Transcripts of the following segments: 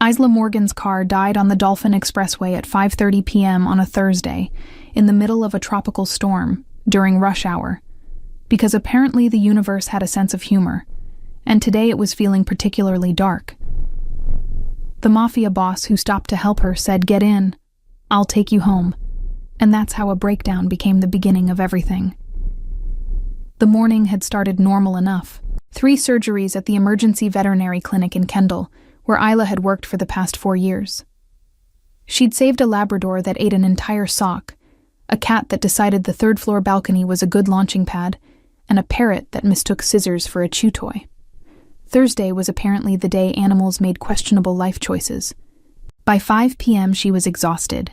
Isla Morgan's car died on the Dolphin Expressway at 5:30 p.m. on a Thursday, in the middle of a tropical storm, during rush hour, because apparently the universe had a sense of humor, and today it was feeling particularly dark. The Mafia boss who stopped to help her said, "Get in, I'll take you home," and that's how a breakdown became the beginning of everything. The morning had started normal enough. 3 surgeries at the emergency veterinary clinic in Kendall, where Isla had worked for the past 4 years. She'd saved a Labrador that ate an entire sock, a cat that decided the 3rd-floor balcony was a good launching pad, and a parrot that mistook scissors for a chew toy. Thursday was apparently the day animals made questionable life choices. By 5 p.m. she was exhausted,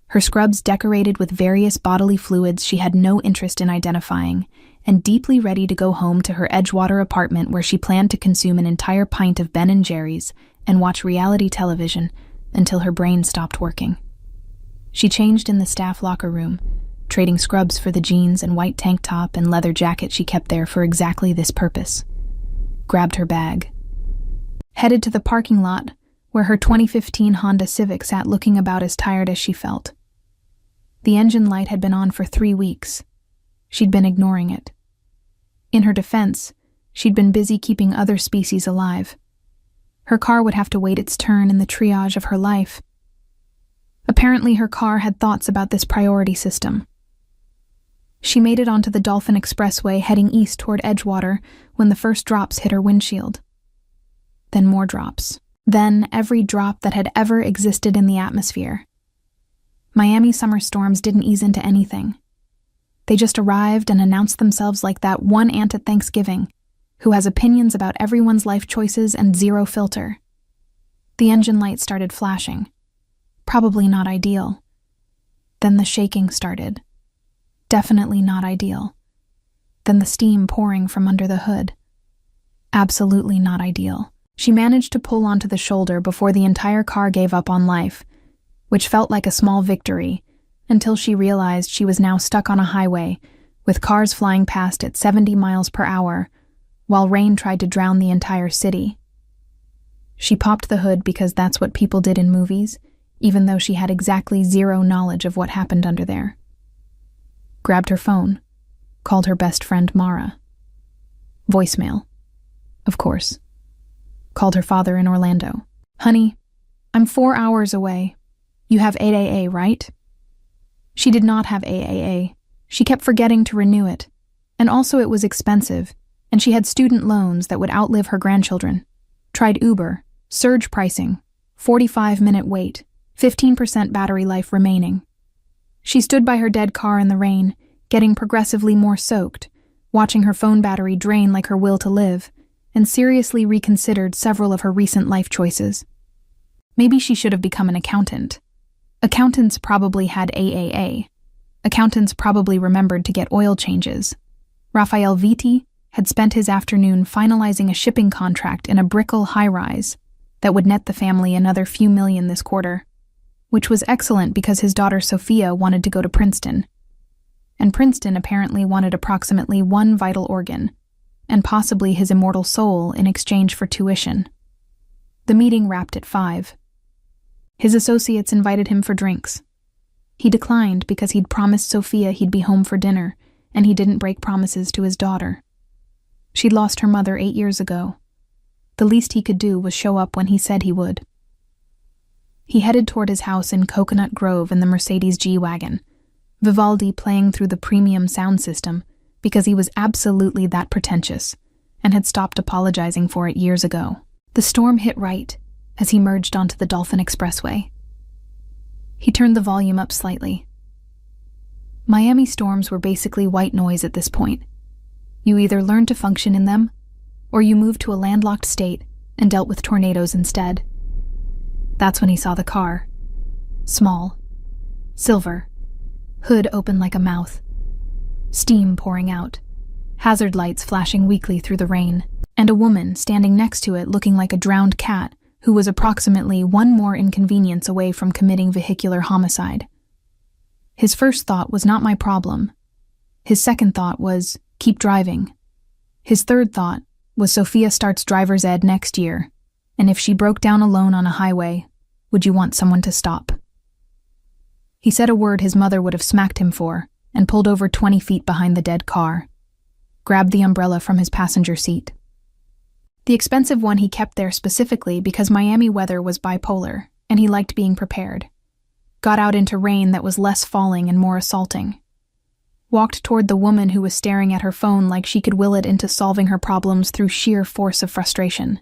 her scrubs decorated with various bodily fluids she had no interest in identifying, and deeply ready to go home to her Edgewater apartment where she planned to consume an entire pint of Ben & Jerry's and watch reality television until her brain stopped working. She changed in the staff locker room, trading scrubs for the jeans and white tank top and leather jacket she kept there for exactly this purpose. Grabbed her bag. Headed to the parking lot, where her 2015 Honda Civic sat looking about as tired as she felt. The engine light had been on for 3 weeks. She'd been ignoring it. In her defense, she'd been busy keeping other species alive. Her car would have to wait its turn in the triage of her life. Apparently her car had thoughts about this priority system. She made it onto the Dolphin Expressway heading east toward Edgewater when the first drops hit her windshield. Then more drops. Then every drop that had ever existed in the atmosphere. Miami summer storms didn't ease into anything. They just arrived and announced themselves like that one aunt at Thanksgiving, who has opinions about everyone's life choices and zero filter. The engine light started flashing. Probably not ideal. Then the shaking started. Definitely not ideal. Then the steam pouring from under the hood. Absolutely not ideal. She managed to pull onto the shoulder before the entire car gave up on life, which felt like a small victory, until she realized she was now stuck on a highway, with cars flying past at 70 miles per hour, while rain tried to drown the entire city. She popped the hood because that's what people did in movies, even though she had exactly zero knowledge of what happened under there. Grabbed her phone, called her best friend Mara. Voicemail. Of course. Called her father in Orlando. "Honey, I'm 4 hours away. You have AAA, right?" She did not have AAA. She kept forgetting to renew it. And also it was expensive, and she had student loans that would outlive her grandchildren. Tried Uber, surge pricing, 45-minute wait, 15% battery life remaining. She stood by her dead car in the rain, getting progressively more soaked, watching her phone battery drain like her will to live, and seriously reconsidered several of her recent life choices. Maybe she should have become an accountant. Accountants probably had AAA. Accountants probably remembered to get oil changes. Raphael Vitti had spent his afternoon finalizing a shipping contract in a Brickell high-rise that would net the family another few million this quarter, which was excellent because his daughter Sophia wanted to go to Princeton. And Princeton apparently wanted approximately 1 vital organ, and possibly his immortal soul in exchange for tuition. The meeting wrapped at 5. His associates invited him for drinks. He declined because he'd promised Sophia he'd be home for dinner, and he didn't break promises to his daughter. She'd lost her mother 8 years ago. The least he could do was show up when he said he would. He headed toward his house in Coconut Grove in the Mercedes G-Wagon, Vivaldi playing through the premium sound system because he was absolutely that pretentious and had stopped apologizing for it years ago. The storm hit right as he merged onto the Dolphin Expressway. He turned the volume up slightly. Miami storms were basically white noise at this point. You either learned to function in them, or you moved to a landlocked state and dealt with tornadoes instead. That's when he saw the car. Small. Silver. Hood open like a mouth. Steam pouring out. Hazard lights flashing weakly through the rain. And a woman standing next to it looking like a drowned cat who was approximately one more inconvenience away from committing vehicular homicide. His first thought was not my problem. His second thought was, keep driving. His third thought was Sophia starts driver's ed next year, And if she broke down alone on a highway, would you want someone to stop? He said a word his mother would have smacked him for, and pulled over 20 feet behind the dead car. Grabbed the umbrella from his passenger seat. The expensive one he kept there specifically because Miami weather was bipolar, and he liked being prepared. Got out into rain that was less falling and more assaulting. Walked toward the woman who was staring at her phone like she could will it into solving her problems through sheer force of frustration.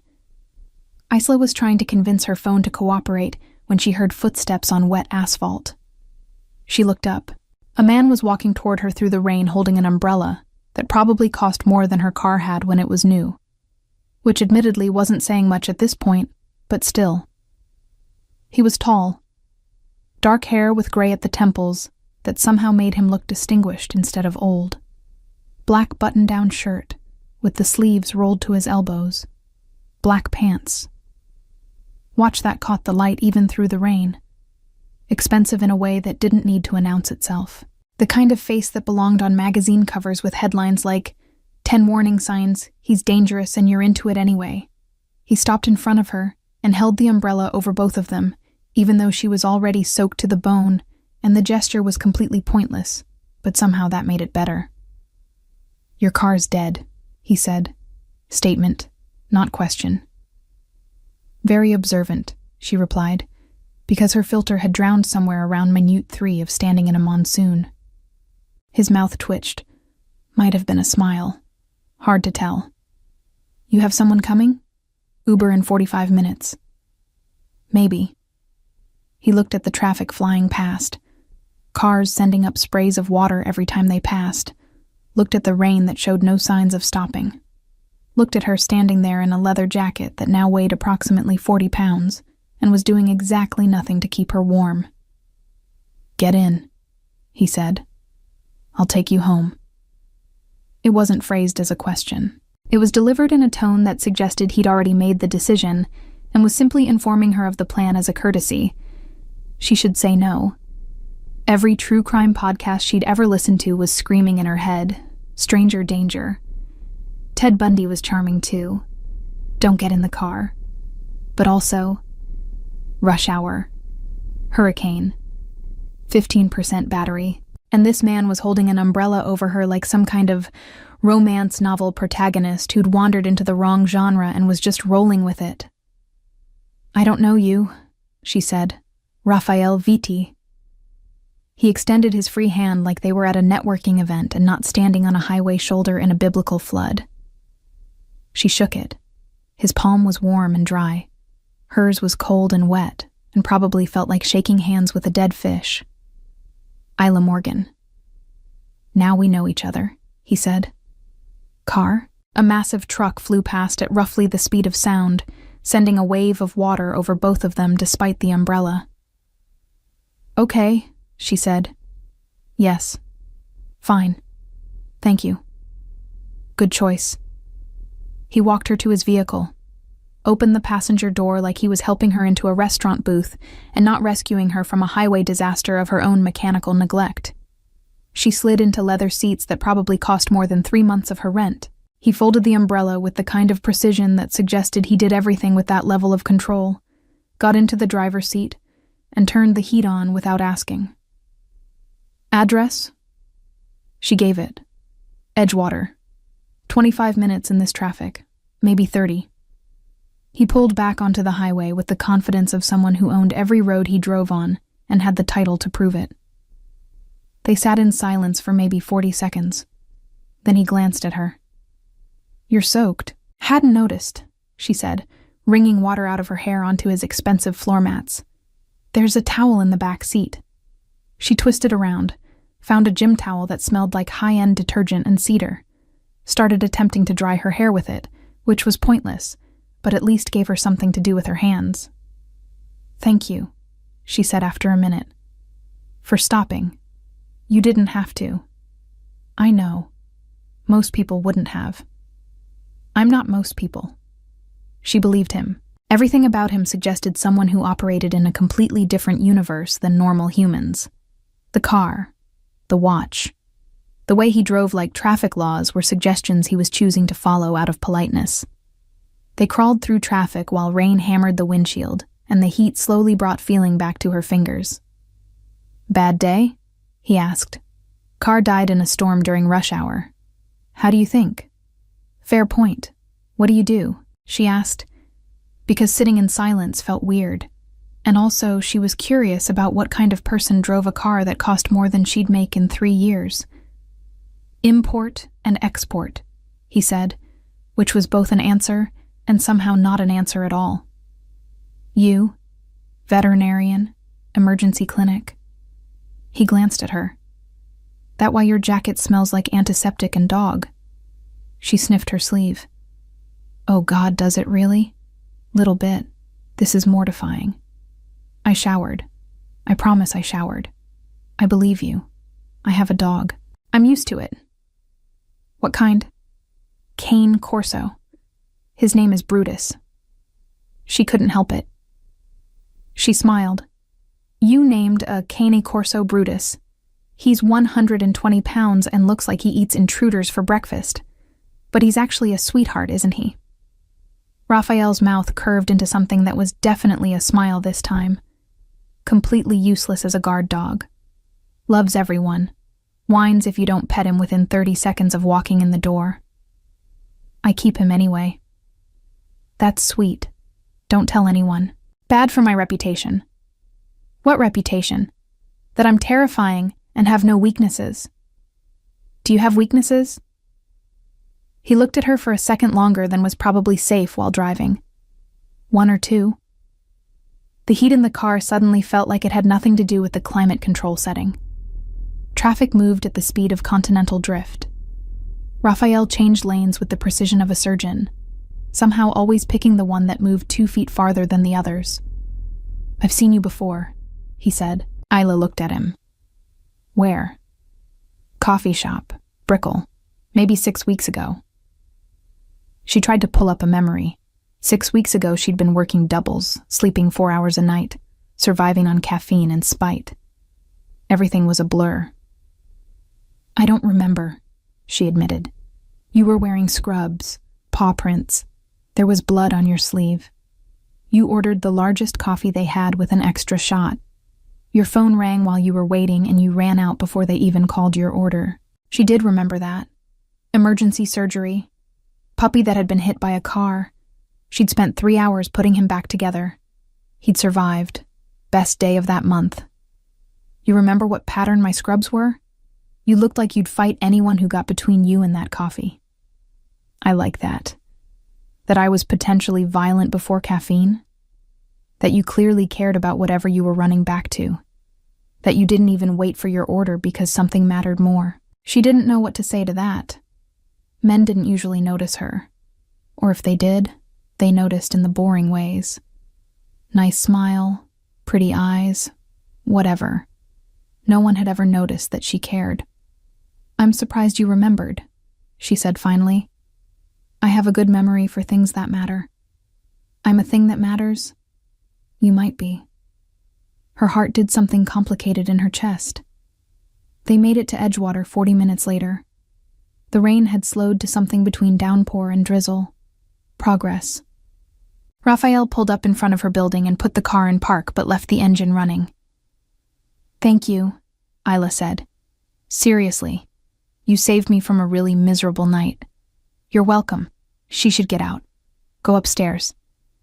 Isla was trying to convince her phone to cooperate when she heard footsteps on wet asphalt. She looked up. A man was walking toward her through the rain holding an umbrella that probably cost more than her car had when it was new. Which admittedly wasn't saying much at this point, but still. He was tall. Dark hair with gray at the temples that somehow made him look distinguished instead of old. Black button-down shirt with the sleeves rolled to his elbows. Black pants. Watch that caught the light even through the rain. Expensive in a way that didn't need to announce itself. The kind of face that belonged on magazine covers with headlines like, 10 warning signs, he's dangerous and you're into it anyway. He stopped in front of her and held the umbrella over both of them, even though she was already soaked to the bone, and the gesture was completely pointless, but somehow that made it better. Your car's dead, he said. Statement, not question. Very observant, she replied, because her filter had drowned somewhere around minute 3 of standing in a monsoon. His mouth twitched. Might have been a smile. Hard to tell. You have someone coming? Uber in 45 minutes. Maybe. He looked at the traffic flying past. Cars sending up sprays of water every time they passed. Looked at the rain that showed no signs of stopping. Looked at her standing there in a leather jacket that now weighed approximately 40 pounds and was doing exactly nothing to keep her warm. Get in, he said. I'll take you home. It wasn't phrased as a question. It was delivered in a tone that suggested he'd already made the decision and was simply informing her of the plan as a courtesy. She should say no. Every true crime podcast she'd ever listened to was screaming in her head, stranger danger. Ted Bundy was charming too. Don't get in the car. But also, rush hour, hurricane, 15% battery, and this man was holding an umbrella over her like some kind of romance novel protagonist who'd wandered into the wrong genre and was just rolling with it. I don't know you, she said. Raphael Vitti. He extended his free hand like they were at a networking event and not standing on a highway shoulder in a biblical flood. She shook it. His palm was warm and dry. Hers was cold and wet, and probably felt like shaking hands with a dead fish. Isla Morgan. Now we know each other, he said. Car? A massive truck flew past at roughly the speed of sound, sending a wave of water over both of them despite the umbrella. Okay, she said. Yes. Fine. Thank you. Good choice. He walked her to his vehicle, opened the passenger door like he was helping her into a restaurant booth and not rescuing her from a highway disaster of her own mechanical neglect. She slid into leather seats that probably cost more than 3 months of her rent. He folded the umbrella with the kind of precision that suggested he did everything with that level of control, got into the driver's seat, and turned the heat on without asking. Address? She gave it. Edgewater. 25 minutes in this traffic, maybe 30. He pulled back onto the highway with the confidence of someone who owned every road he drove on and had the title to prove it. They sat in silence for maybe 40 seconds. Then he glanced at her. You're soaked. Hadn't noticed, she said, wringing water out of her hair onto his expensive floor mats. There's a towel in the back seat. She twisted around, found a gym towel that smelled like high-end detergent and cedar. Started attempting to dry her hair with it, which was pointless, but at least gave her something to do with her hands. Thank you, she said after a minute. For stopping. You didn't have to. I know. Most people wouldn't have. I'm not most people. She believed him. Everything about him suggested someone who operated in a completely different universe than normal humans. The car, the watch, the way he drove like traffic laws were suggestions he was choosing to follow out of politeness. They crawled through traffic while rain hammered the windshield, and the heat slowly brought feeling back to her fingers. "Bad day?" he asked. "Car died in a storm during rush hour. How do you think?" "Fair point. What do you do?" she asked, because sitting in silence felt weird, and also she was curious about what kind of person drove a car that cost more than she'd make in 3 years. "Import and export," he said, which was both an answer and somehow not an answer at all. "You? Veterinarian? Emergency clinic?" He glanced at her. "That why your jacket smells like antiseptic and dog?" She sniffed her sleeve. "Oh God, does it really? Little bit. This is mortifying. I showered. I promise I showered. I believe you. I have a dog. I'm used to it." "What kind?" "Cane Corso. His name is Brutus." She couldn't help it. She smiled. "You named a Cane Corso Brutus. He's 120 pounds and looks like he eats intruders for breakfast. But he's actually a sweetheart, isn't he?" Raphael's mouth curved into something that was definitely a smile this time. Completely useless as a guard dog. Loves everyone. Whines if you don't pet him within 30 seconds of walking in the door. "I keep him anyway." "That's sweet. Don't tell anyone. Bad for my reputation." "What reputation?" "That I'm terrifying and have no weaknesses." "Do you have weaknesses?" He looked at her for a second longer than was probably safe while driving. "1 or 2. The heat in the car suddenly felt like it had nothing to do with the climate control setting. Traffic moved at the speed of continental drift. Raphael changed lanes with the precision of a surgeon, somehow always picking the one that moved 2 feet farther than the others. "I've seen you before," he said. Isla looked at him. "Where?" "Coffee shop. Brickell. Maybe 6 weeks ago." She tried to pull up a memory. 6 weeks ago she'd been working doubles, sleeping 4 hours a night, surviving on caffeine and spite. Everything was a blur. "I don't remember," she admitted. "You were wearing scrubs, paw prints. There was blood on your sleeve. You ordered the largest coffee they had with an extra shot. Your phone rang while you were waiting and you ran out before they even called your order." She did remember that. Emergency surgery. Puppy that had been hit by a car. She'd spent 3 hours putting him back together. He'd survived. Best day of that month. "You remember what pattern my scrubs were? You looked like you'd fight anyone who got between you and that coffee." "I like that. That I was potentially violent before caffeine? That you clearly cared about whatever you were running back to? That you didn't even wait for your order because something mattered more?" She didn't know what to say to that. Men didn't usually notice her. Or if they did, they noticed in the boring ways. Nice smile, pretty eyes, whatever. No one had ever noticed that she cared. "I'm surprised you remembered," she said finally. "I have a good memory for things that matter. I'm a thing that matters. You might be." Her heart did something complicated in her chest. They made it to Edgewater 40 minutes later. The rain had slowed to something between downpour and drizzle. Progress. Raphael pulled up in front of her building and put the car in park but left the engine running. "Thank you," Isla said. "Seriously, you saved me from a really miserable night. You're welcome." She should get out. Go upstairs.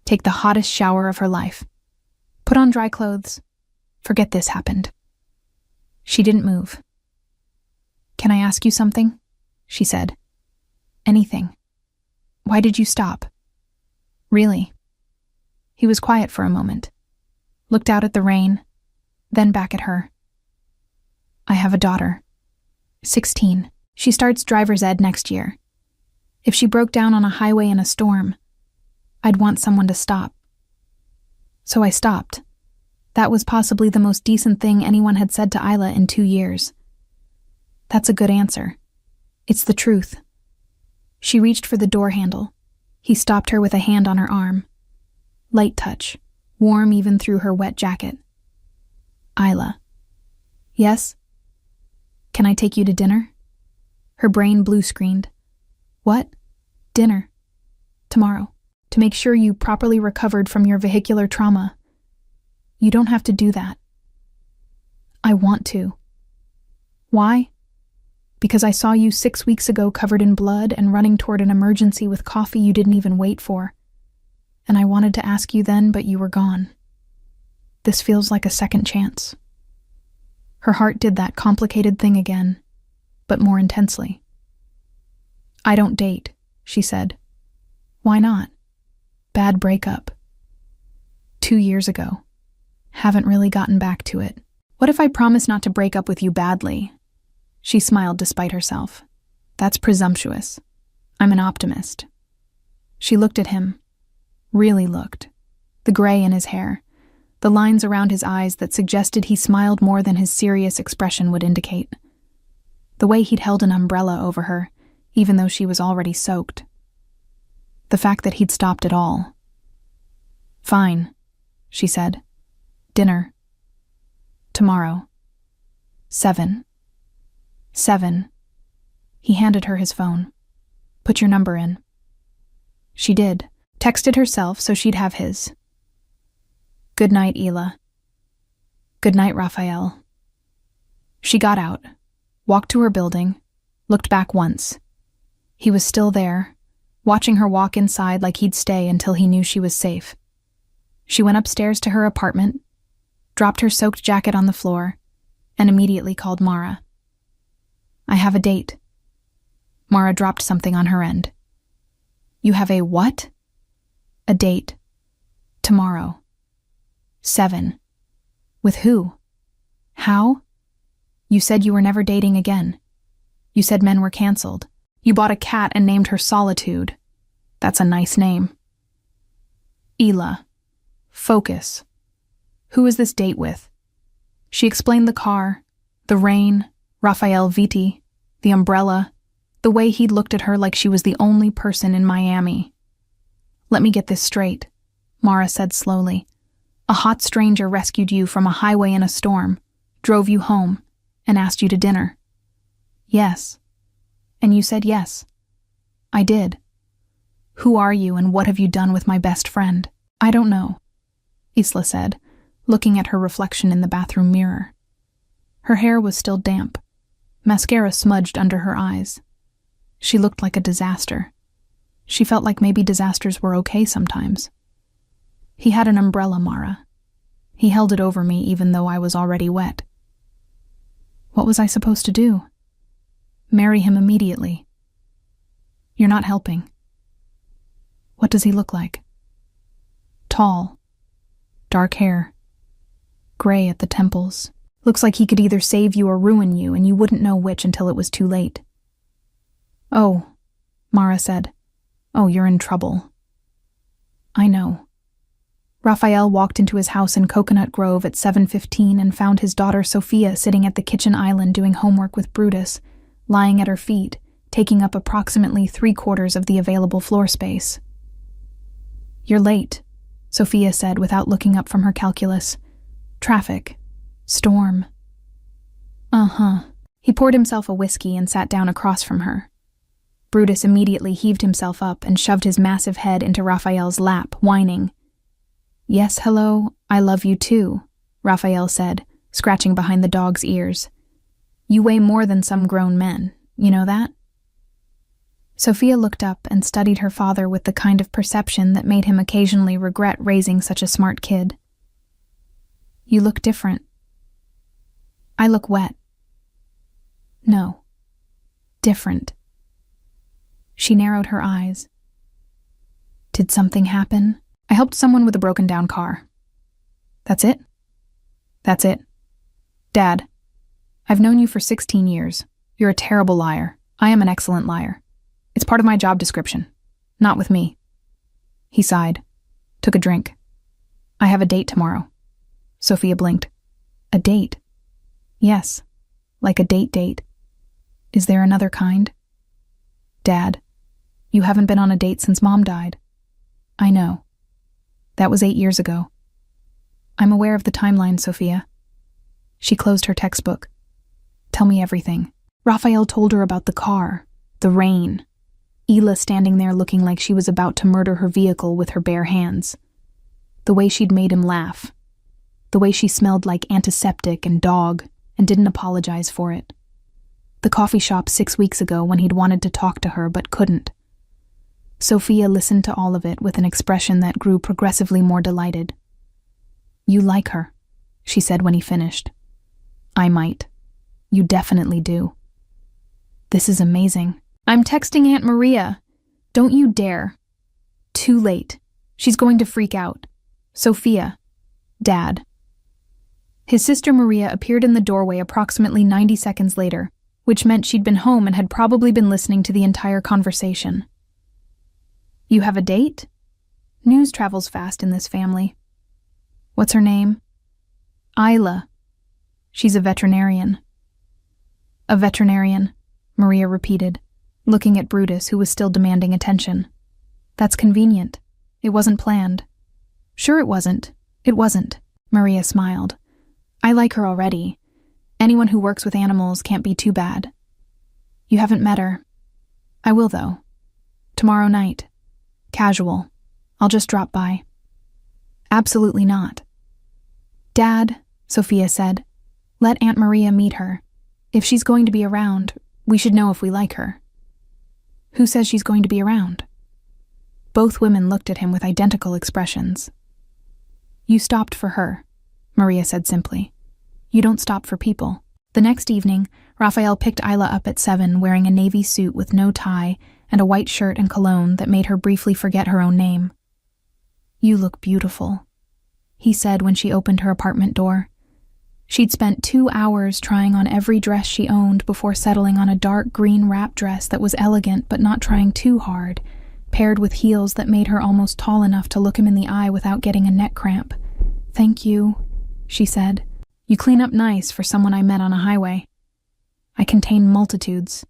Take the hottest shower of her life. Put on dry clothes. Forget this happened. She didn't move. "Can I ask you something?" she said. "Anything. Why did you stop?" "Really?" He was quiet for a moment, looked out at the rain, then back at her. "I have a daughter. 16. She starts driver's ed next year. If she broke down on a highway in a storm, I'd want someone to stop. So I stopped. That was possibly the most decent thing anyone had said to Isla in 2 years. That's a good answer. It's the truth." She reached for the door handle. He stopped her with a hand on her arm. Light touch, warm even through her wet jacket. "Isla." "Yes?" "Can I take you to dinner?" Her brain blue-screened. "What?" "Dinner. Tomorrow." to make sure you properly recovered from your vehicular trauma. You don't have to do that. I want to. Why? Because I saw you 6 weeks ago covered in blood and running toward an emergency with coffee you didn't even wait for. And I wanted to ask you then, but you were gone. This feels like a second chance. Her heart did that complicated thing again, but more intensely. I don't date, she said. Why not? Bad breakup. 2 years ago. Haven't really gotten back to it. What if I promise not to break up with you badly? She smiled despite herself. That's presumptuous. I'm an optimist. She looked at him. Really looked. The gray in his hair. The lines around his eyes that suggested he smiled more than his serious expression would indicate. The way he'd held an umbrella over her, even though she was already soaked. The fact that he'd stopped at all. Fine, she said. Dinner. Tomorrow. 7. 7. He handed her his phone. Put your number in. She did. Texted herself so she'd have his. Good night, Hila. Good night, Raphael. She got out, walked to her building, looked back once. He was still there, watching her walk inside like he'd stay until he knew she was safe. She went upstairs to her apartment, dropped her soaked jacket on the floor, and immediately called Mara. I have a date. Mara dropped something on her end. You have a what? A date. Tomorrow. 7. With who? How? You said you were never dating again. You said men were canceled. You bought a cat and named her Solitude. That's a nice name. Hila. Focus. Who is this date with? She explained the car, the rain, Raphael Vitti, the umbrella, the way he'd looked at her like she was the only person in Miami. Let me get this straight, Mara said slowly. A hot stranger rescued you from a highway in a storm, drove you home, and asked you to dinner. Yes. And you said yes. I did. Who are you and what have you done with my best friend? I don't know, Isla said, looking at her reflection in the bathroom mirror. Her hair was still damp. Mascara smudged under her eyes. She looked like a disaster. She felt like maybe disasters were okay sometimes. He had an umbrella, Mara. He held it over me even though I was already wet. What was I supposed to do? Marry him immediately. You're not helping. What does he look like? Tall. Dark hair. Gray at the temples. Looks like he could either save you or ruin you, and you wouldn't know which until it was too late. Oh, Mara said. Oh, you're in trouble. I know. Raphael walked into his house in Coconut Grove at 7:15 and found his daughter Sophia sitting at the kitchen island doing homework with Brutus, lying at her feet, taking up approximately 3/4 of the available floor space. You're late, Sophia said without looking up from her calculus. Traffic. Storm. Uh-huh. He poured himself a whiskey and sat down across from her. Brutus immediately heaved himself up and shoved his massive head into Raphael's lap, whining. Yes, hello, I love you too, Raphael said, scratching behind the dog's ears. You weigh more than some grown men, you know that? Sophia looked up and studied her father with the kind of perception that made him occasionally regret raising such a smart kid. You look different. I look wet. No. Different. She narrowed her eyes. Did something happen? I helped someone with a broken-down car. That's it? That's it. Dad, I've known you for 16 years. You're a terrible liar. I am an excellent liar. It's part of my job description. Not with me. He sighed. Took a drink. I have a date tomorrow. Sophia blinked. A date? Yes. Like a date. Is there another kind? Dad, you haven't been on a date since Mom died. I know. That was 8 years ago. I'm aware of the timeline, Sophia. She closed her textbook. Tell me everything. Raphael told her about the car, the rain. Hila standing there looking like she was about to murder her vehicle with her bare hands. The way she'd made him laugh. The way she smelled like antiseptic and dog and didn't apologize for it. The coffee shop 6 weeks ago when he'd wanted to talk to her but couldn't. Sophia listened to all of it with an expression that grew progressively more delighted. "You like her," she said when he finished. "I might. You definitely do." "This is amazing." "I'm texting Aunt Maria." "Don't you dare." "Too late. She's going to freak out." "Sophia." "Dad." His sister Maria appeared in the doorway approximately 90 seconds later, which meant she'd been home and had probably been listening to the entire conversation. "You have a date?" News travels fast in this family. "What's her name?" "Isla. She's a veterinarian." "A veterinarian," Maria repeated, looking at Brutus, who was still demanding attention. "That's convenient. It wasn't planned." "Sure it wasn't. It wasn't," Maria smiled. "I like her already. Anyone who works with animals can't be too bad." "You haven't met her." "I will, though. Tomorrow night. Casual. I'll just drop by." "Absolutely not." "Dad," Sophia said, "let Aunt Maria meet her. If she's going to be around, we should know if we like her." "Who says she's going to be around?" Both women looked at him with identical expressions. "You stopped for her," Maria said simply. "You don't stop for people." The next evening, Raphael picked Isla up at 7 wearing a navy suit with no tie and a white shirt and cologne that made her briefly forget her own name. "You look beautiful," he said when she opened her apartment door. She'd spent 2 hours trying on every dress she owned before settling on a dark green wrap dress that was elegant but not trying too hard, paired with heels that made her almost tall enough to look him in the eye without getting a neck cramp. "Thank you," she said. "You clean up nice for someone I met on a highway." "I contain multitudes."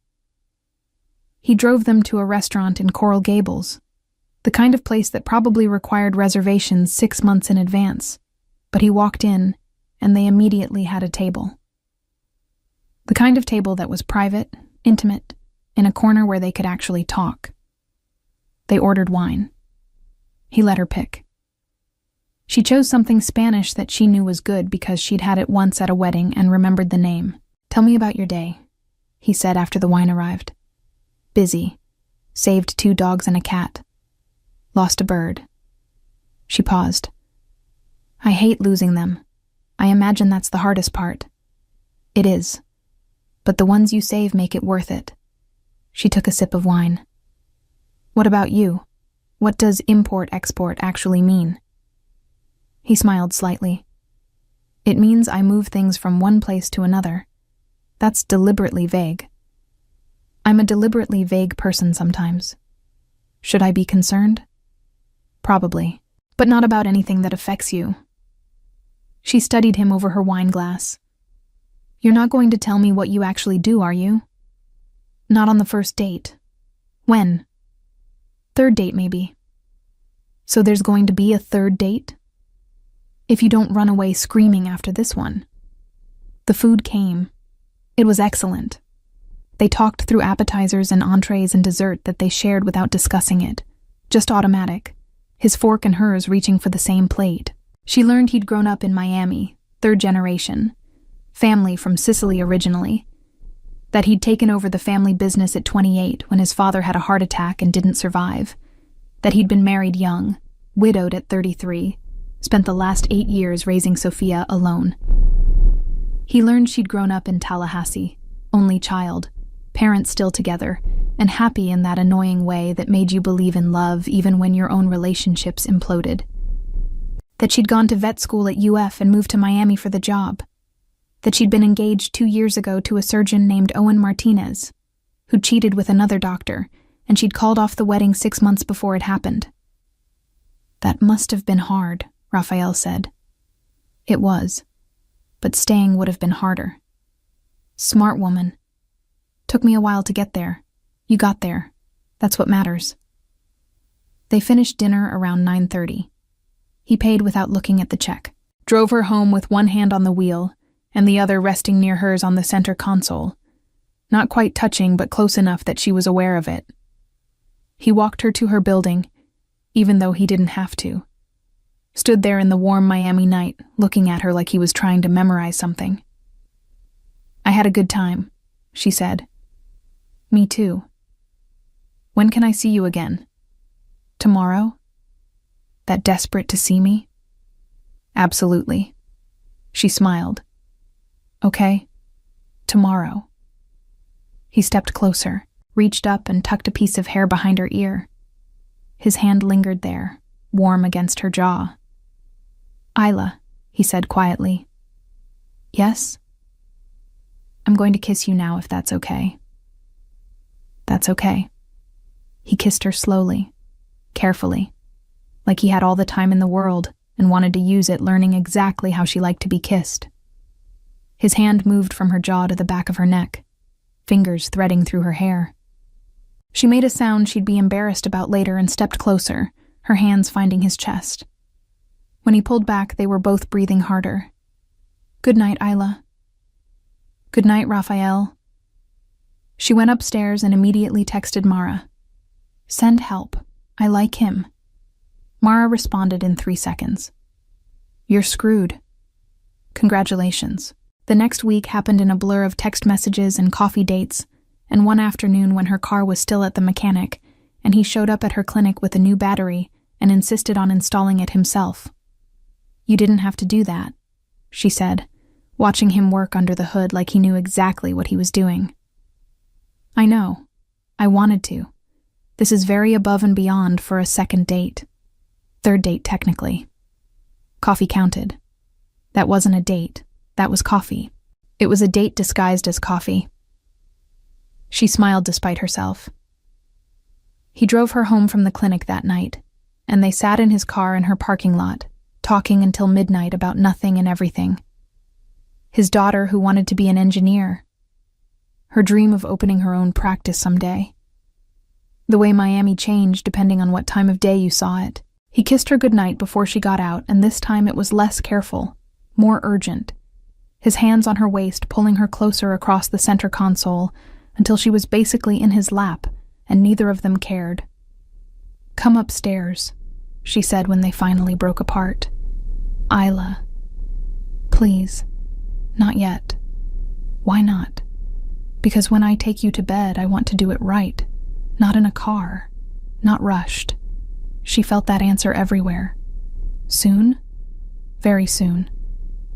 He drove them to a restaurant in Coral Gables, the kind of place that probably required reservations 6 months in advance, but he walked in, and they immediately had a table. The kind of table that was private, intimate, in a corner where they could actually talk. They ordered wine. He let her pick. She chose something Spanish that she knew was good because she'd had it once at a wedding and remembered the name. "Tell me about your day," he said after the wine arrived. "Busy. Saved 2 dogs and a cat. Lost a bird." She paused. "I hate losing them. I imagine that's the hardest part." "It is. But the ones you save make it worth it." She took a sip of wine. "What about you? What does import-export actually mean?" He smiled slightly. "It means I move things from one place to another. That's deliberately vague. I'm a deliberately vague person sometimes. Should I be concerned? Probably, but not about anything that affects you." She studied him over her wine glass. "You're not going to tell me what you actually do, are you?" "Not on the first date." "When?" "Third date, maybe." "So there's going to be a third date?" "If you don't run away screaming after this one." The food came. It was excellent. They talked through appetizers and entrees and dessert that they shared without discussing it, just automatic, his fork and hers reaching for the same plate. She learned he'd grown up in Miami, 3rd generation, family from Sicily originally, that he'd taken over the family business at 28 when his father had a heart attack and didn't survive, that he'd been married young, widowed at 33, spent the last 8 years raising Sophia alone. He learned she'd grown up in Tallahassee, only child, parents still together, and happy in that annoying way that made you believe in love even when your own relationships imploded. That she'd gone to vet school at UF and moved to Miami for the job. That she'd been engaged 2 years ago to a surgeon named Owen Martinez, who cheated with another doctor, and she'd called off the wedding 6 months before it happened. "That must have been hard," Raphael said. "It was, but staying would have been harder." "Smart woman. Took me a while to get there. You got there. That's what matters." They finished dinner around 9:30. He paid without looking at the check, drove her home with one hand on the wheel and the other resting near hers on the center console, not quite touching but close enough that she was aware of it. He walked her to her building, even though he didn't have to. Stood there in the warm Miami night, looking at her like he was trying to memorize something. "I had a good time," she said. "Me too. When can I see you again? Tomorrow? That desperate to see me?" "Absolutely." She smiled. "Okay. Tomorrow." He stepped closer, reached up and tucked a piece of hair behind her ear. His hand lingered there, warm against her jaw. "Isla," he said quietly. "Yes?" "I'm going to kiss you now if that's okay." "That's okay." He kissed her slowly, carefully, like he had all the time in the world and wanted to use it, learning exactly how she liked to be kissed. His hand moved from her jaw to the back of her neck, fingers threading through her hair. She made a sound she'd be embarrassed about later and stepped closer, her hands finding his chest. When he pulled back, they were both breathing harder. "Good night, Isla." "Good night, Raphael." She went upstairs and immediately texted Mara. "Send help. I like him." Mara responded in 3 seconds. "You're screwed. Congratulations." The next week happened in a blur of text messages and coffee dates, and one afternoon when her car was still at the mechanic, and he showed up at her clinic with a new battery and insisted on installing it himself. "You didn't have to do that," she said, watching him work under the hood like he knew exactly what he was doing. "I know. I wanted to. This is very above and beyond for a second date. Third date, technically." Coffee counted. That wasn't a date. That was coffee. It was a date disguised as coffee. She smiled despite herself. He drove her home from the clinic that night, and they sat in his car in her parking lot, talking until midnight about nothing and everything. His daughter who wanted to be an engineer. Her dream of opening her own practice someday. The way Miami changed depending on what time of day you saw it. He kissed her goodnight before she got out, and this time it was less careful, more urgent. His hands on her waist pulling her closer across the center console until she was basically in his lap, and neither of them cared. "Come upstairs," she said when they finally broke apart. "Isla. Please. Not yet." "Why not?" "Because when I take you to bed, I want to do it right. Not in a car. Not rushed." She felt that answer everywhere. Soon? Very soon.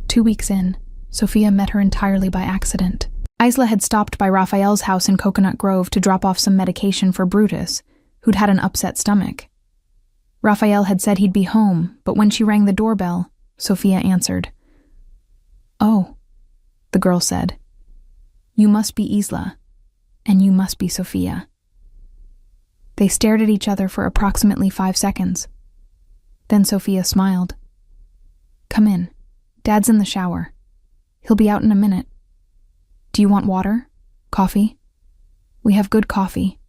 2 weeks in, Sophia met her entirely by accident. Isla had stopped by Raphael's house in Coconut Grove to drop off some medication for Brutus, who'd had an upset stomach. Raphael had said he'd be home, but when she rang the doorbell, Sophia answered. "Oh," the girl said. "You must be Isla, and you must be Sophia." They stared at each other for approximately 5 seconds. Then Sophia smiled. "Come in. Dad's in the shower. He'll be out in a minute. Do you want water? Coffee? We have good coffee.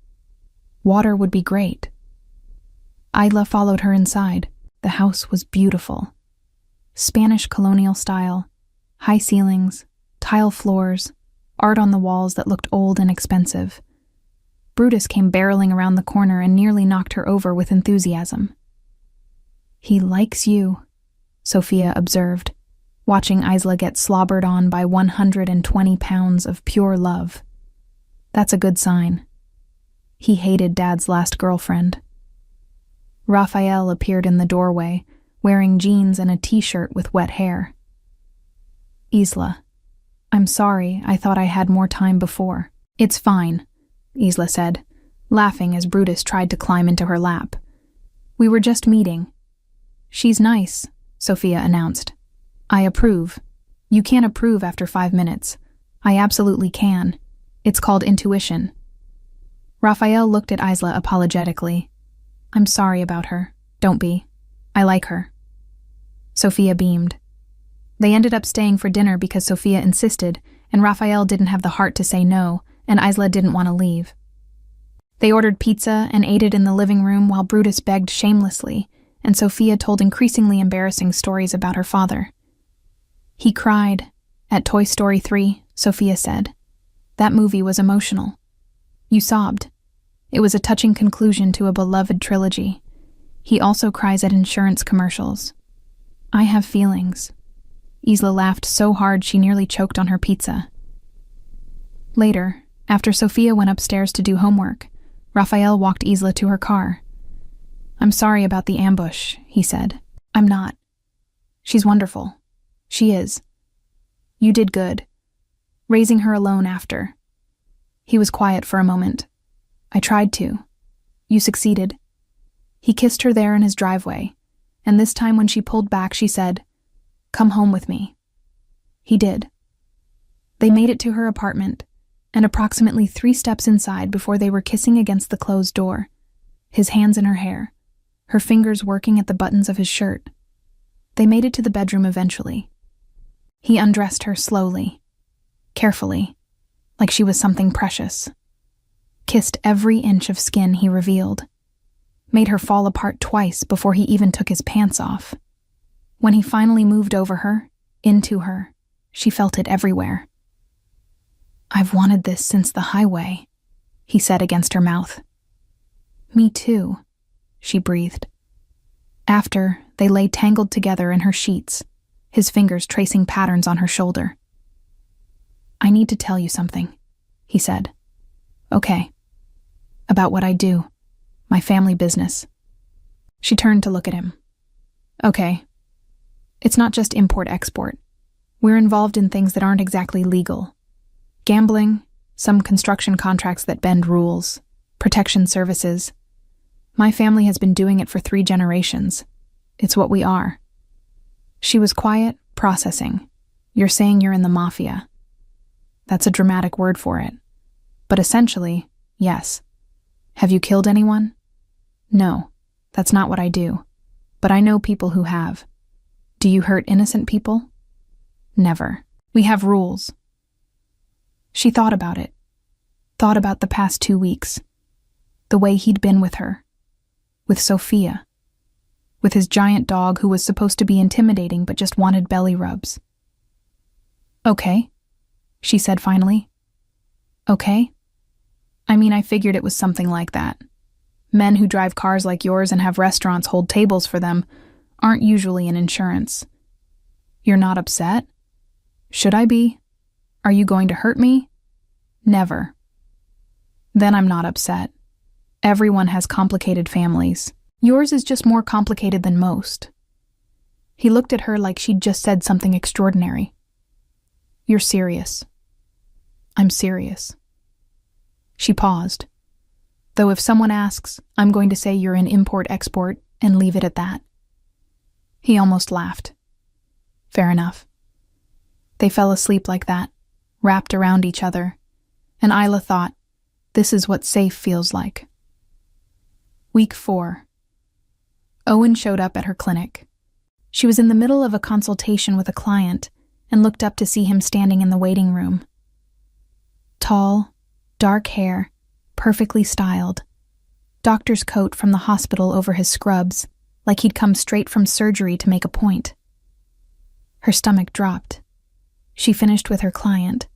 Water would be great." Isla followed her inside. The house was beautiful. Spanish colonial style, high ceilings, tile floors, art on the walls that looked old and expensive. Brutus came barreling around the corner and nearly knocked her over with enthusiasm. "He likes you," Sophia observed, watching Isla get slobbered on by 120 pounds of pure love. That's a good sign. He hated Dad's last girlfriend. Raphael appeared in the doorway, wearing jeans and a t-shirt with wet hair. "Isla, I'm sorry, I thought I had more time before." "It's fine," Isla said, laughing as Brutus tried to climb into her lap. "We were just meeting." "She's nice," Sophia announced. "I approve. You can't approve after 5 minutes. I absolutely can. It's called intuition." Raphael looked at Isla apologetically. "I'm sorry about her. Don't be. I like her." Sophia beamed. They ended up staying for dinner because Sophia insisted, and Raphael didn't have the heart to say no, and Isla didn't want to leave. They ordered pizza and ate it in the living room while Brutus begged shamelessly, and Sophia told increasingly embarrassing stories about her father. "He cried at Toy Story 3, Sophia said. That movie was emotional. You sobbed. It was a touching conclusion to a beloved trilogy. He also cries at insurance commercials. I have feelings. Isla laughed so hard she nearly choked on her pizza. Later, after Sophia went upstairs to do homework, Raphael walked Isla to her car. I'm sorry about the ambush, he said. I'm not. She's wonderful. She is. You did good. Raising her alone after. He was quiet for a moment. I tried to. You succeeded. He kissed her there in his driveway, and this time when she pulled back, she said, Come home with me. He did. They made it to her apartment, and approximately 3 steps inside before they were kissing against the closed door, his hands in her hair, her fingers working at the buttons of his shirt. They made it to the bedroom eventually. He undressed her slowly, carefully, like she was something precious. Kissed every inch of skin he revealed. Made her fall apart twice before he even took his pants off. When he finally moved over her, into her, she felt it everywhere. I've wanted this since the highway, he said against her mouth. Me too, she breathed. After, they lay tangled together in her sheets, his fingers tracing patterns on her shoulder. I need to tell you something, he said. Okay. About what I do, my family business. She turned to look at him. Okay. It's not just import-export. We're involved in things that aren't exactly legal. Gambling, some construction contracts that bend rules, protection services. My family has been doing it for 3 generations. It's what we are. She was quiet, processing. You're saying you're in the Mafia. That's a dramatic word for it. But essentially, yes. Have you killed anyone? No, that's not what I do. But I know people who have. Do you hurt innocent people? Never. We have rules. She thought about it. Thought about the past 2 weeks. The way he'd been with her. With Sophia. With his giant dog who was supposed to be intimidating but just wanted belly rubs. Okay, she said finally. Okay? I mean, I figured it was something like that. Men who drive cars like yours and have restaurants hold tables for them aren't usually in insurance. You're not upset? Should I be? Are you going to hurt me? Never. Then I'm not upset. Everyone has complicated families. Yours is just more complicated than most. He looked at her like she'd just said something extraordinary. You're serious. I'm serious. She paused. Though if someone asks, I'm going to say you're in import-export and leave it at that. He almost laughed. Fair enough. They fell asleep like that, wrapped around each other, and Isla thought, this is what safe feels like. Week 4. Owen showed up at her clinic. She was in the middle of a consultation with a client and looked up to see him standing in the waiting room. Tall, dark hair, perfectly styled. Doctor's coat from the hospital over his scrubs, like he'd come straight from surgery to make a point. Her stomach dropped. She finished with her client,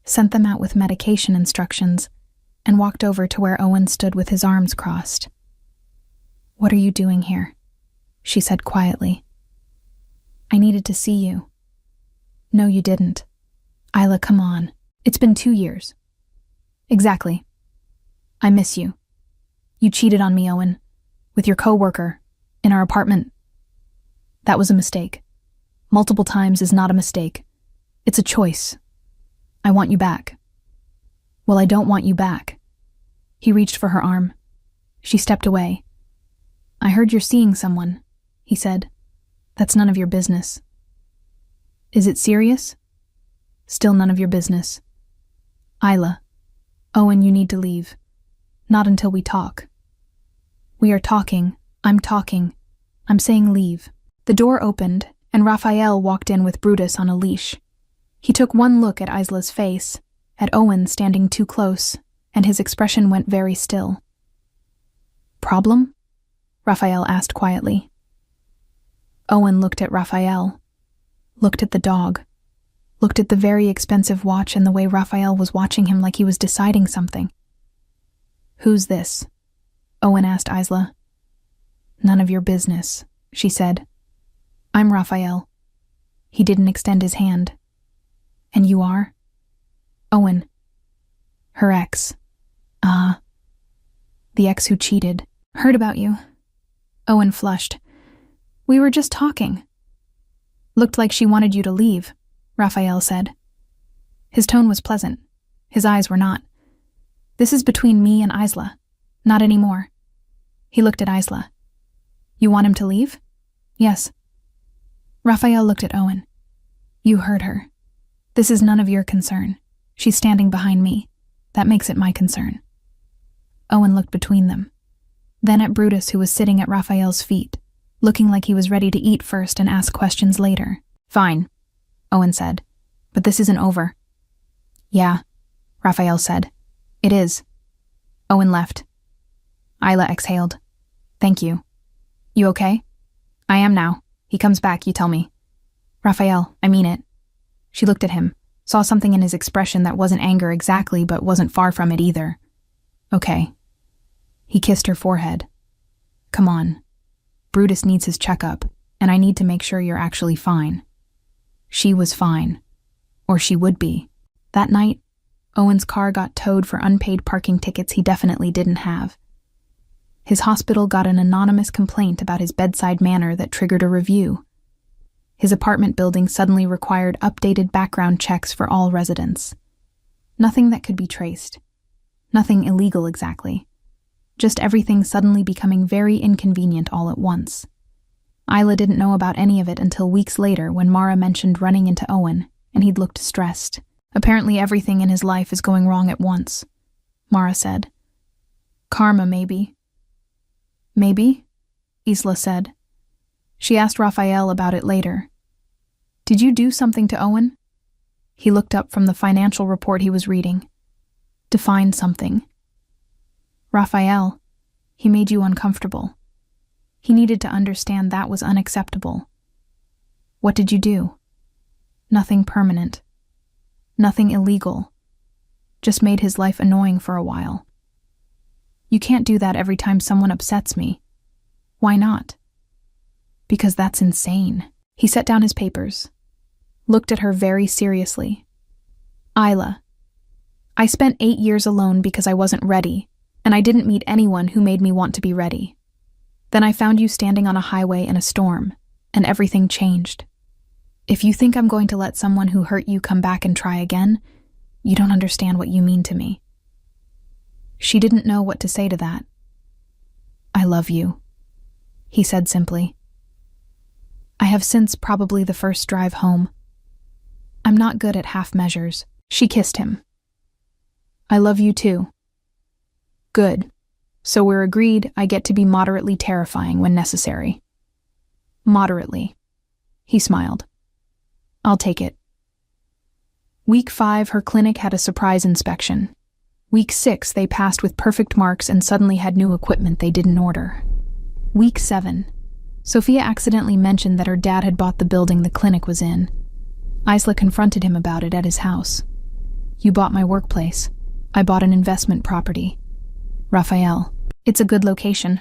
sent them out with medication instructions, and walked over to where Owen stood with his arms crossed. What are you doing here? She said quietly. I needed to see you. No, you didn't. Isla, come on. It's been 2 years. Exactly. I miss you. You cheated on me, Owen. With your coworker. In our apartment. That was a mistake. Multiple times is not a mistake. It's a choice. I want you back. Well, I don't want you back. He reached for her arm. She stepped away. I heard you're seeing someone, he said. That's none of your business. Is it serious? Still none of your business. Isla. Owen, you need to leave. Not until we talk. We are talking. I'm talking. I'm saying leave. The door opened, and Raphael walked in with Brutus on a leash. He took one look at Isla's face, at Owen standing too close, and his expression went very still. Problem? Raphael asked quietly. Owen looked at Raphael, looked at the dog, looked at the very expensive watch and the way Raphael was watching him like he was deciding something. Who's this? Owen asked Isla. None of your business, she said. I'm Raphael. He didn't extend his hand. And you are? Owen. Her ex. The ex who cheated. Heard about you. Owen flushed. We were just talking. Looked like she wanted you to leave, Raphael said. His tone was pleasant. His eyes were not. This is between me and Isla. Not anymore. He looked at Isla. You want him to leave? Yes. Raphael looked at Owen. You heard her. This is none of your concern. She's standing behind me. That makes it my concern. Owen looked between them. Then at Brutus, who was sitting at Raphael's feet, looking like he was ready to eat first and ask questions later. Fine, Owen said. But this isn't over. Yeah, Raphael said. It is. Owen left. Isla exhaled. Thank you. You okay? I am now. He comes back, you tell me. Raphael, I mean it. She looked at him, saw something in his expression that wasn't anger exactly, but wasn't far from it either. Okay. He kissed her forehead. Come on. Brutus needs his checkup, and I need to make sure you're actually fine. She was fine. Or she would be. That night, Owen's car got towed for unpaid parking tickets he definitely didn't have. His hospital got an anonymous complaint about his bedside manner that triggered a review. His apartment building suddenly required updated background checks for all residents. Nothing that could be traced. Nothing illegal exactly. Just everything suddenly becoming very inconvenient all at once. Isla didn't know about any of it until weeks later when Mara mentioned running into Owen, and he'd looked stressed. Apparently everything in his life is going wrong at once, Mara said. Karma, maybe. Maybe? Isla said. She asked Raphael about it later. Did you do something to Owen? He looked up from the financial report he was reading. Define something. Raphael, he made you uncomfortable. He needed to understand that was unacceptable. What did you do? Nothing permanent. Nothing illegal. Just made his life annoying for a while. You can't do that every time someone upsets me. Why not? Because that's insane. He set down his papers, looked at her very seriously. Isla, I spent 8 years alone because I wasn't ready, and I didn't meet anyone who made me want to be ready. Then I found you standing on a highway in a storm, and everything changed. If you think I'm going to let someone who hurt you come back and try again, you don't understand what you mean to me. She didn't know what to say to that. I love you, he said simply. I have since probably the first drive home. I'm not good at half measures. She kissed him. I love you too. Good. So we're agreed I get to be moderately terrifying when necessary. Moderately. He smiled. I'll take it. Week 5, her clinic had a surprise inspection. Week 6, they passed with perfect marks and suddenly had new equipment they didn't order. Week 7, Sophia accidentally mentioned that her dad had bought the building the clinic was in. Isla confronted him about it at his house. You bought my workplace. I bought an investment property. Raphael, it's a good location.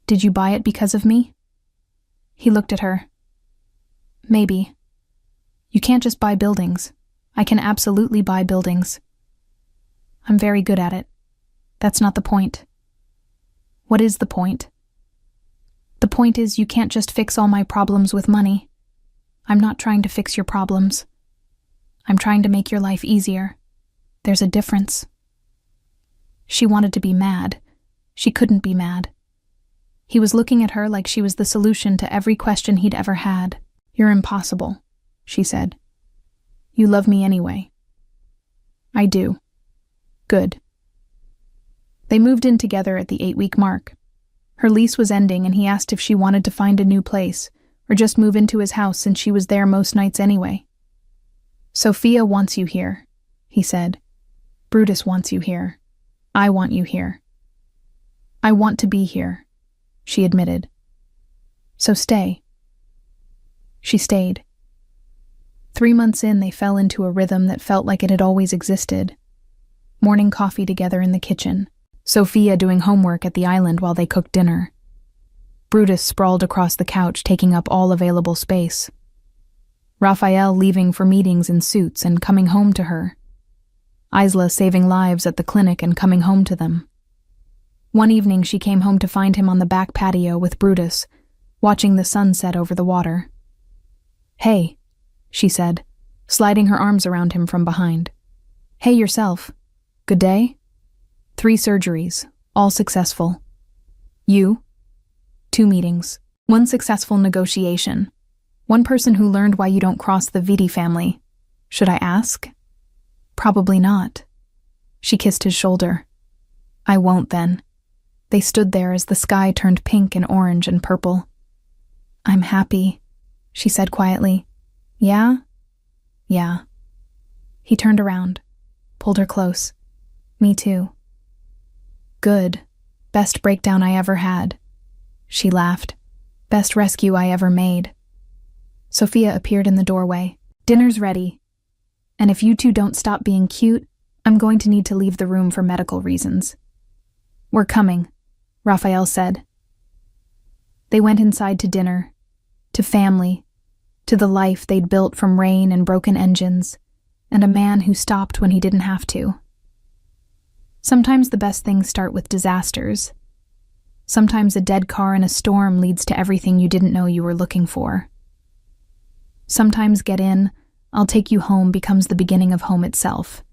Did you buy it because of me? He looked at her. Maybe. You can't just buy buildings. I can absolutely buy buildings. I'm very good at it. That's not the point. What is the point? The point is you can't just fix all my problems with money. I'm not trying to fix your problems. I'm trying to make your life easier. There's a difference. She wanted to be mad. She couldn't be mad. He was looking at her like she was the solution to every question he'd ever had. You're impossible, she said. You love me anyway. I do. Good. They moved in together at the 8-week mark. Her lease was ending and he asked if she wanted to find a new place or just move into his house since she was there most nights anyway. Sophia wants you here, he said. Brutus wants you here. I want you here. I want to be here, she admitted. So stay. She stayed. 3 months in, they fell into a rhythm that felt like it had always existed. Morning coffee together in the kitchen, Sophia doing homework at the island while they cooked dinner. Brutus sprawled across the couch, taking up all available space. Raphael leaving for meetings in suits and coming home to her. Isla saving lives at the clinic and coming home to them. One evening she came home to find him on the back patio with Brutus, watching the sun set over the water. "Hey," she said, sliding her arms around him from behind. "Hey yourself. Good day?" 3 surgeries, all successful. You? 2 meetings. 1 successful negotiation. 1 person who learned why you don't cross the Viti family. Should I ask? Probably not. She kissed his shoulder. I won't then. They stood there as the sky turned pink and orange and purple. I'm happy, she said quietly. Yeah? Yeah. He turned around, pulled her close. Me too. Good. Best breakdown I ever had. She laughed. Best rescue I ever made. Sophia appeared in the doorway. Dinner's ready. And if you two don't stop being cute, I'm going to need to leave the room for medical reasons. We're coming, Raphael said. They went inside to dinner, to family, to the life they'd built from rain and broken engines, and a man who stopped when he didn't have to. Sometimes the best things start with disasters. Sometimes a dead car in a storm leads to everything you didn't know you were looking for. Sometimes get in, I'll take you home becomes the beginning of home itself.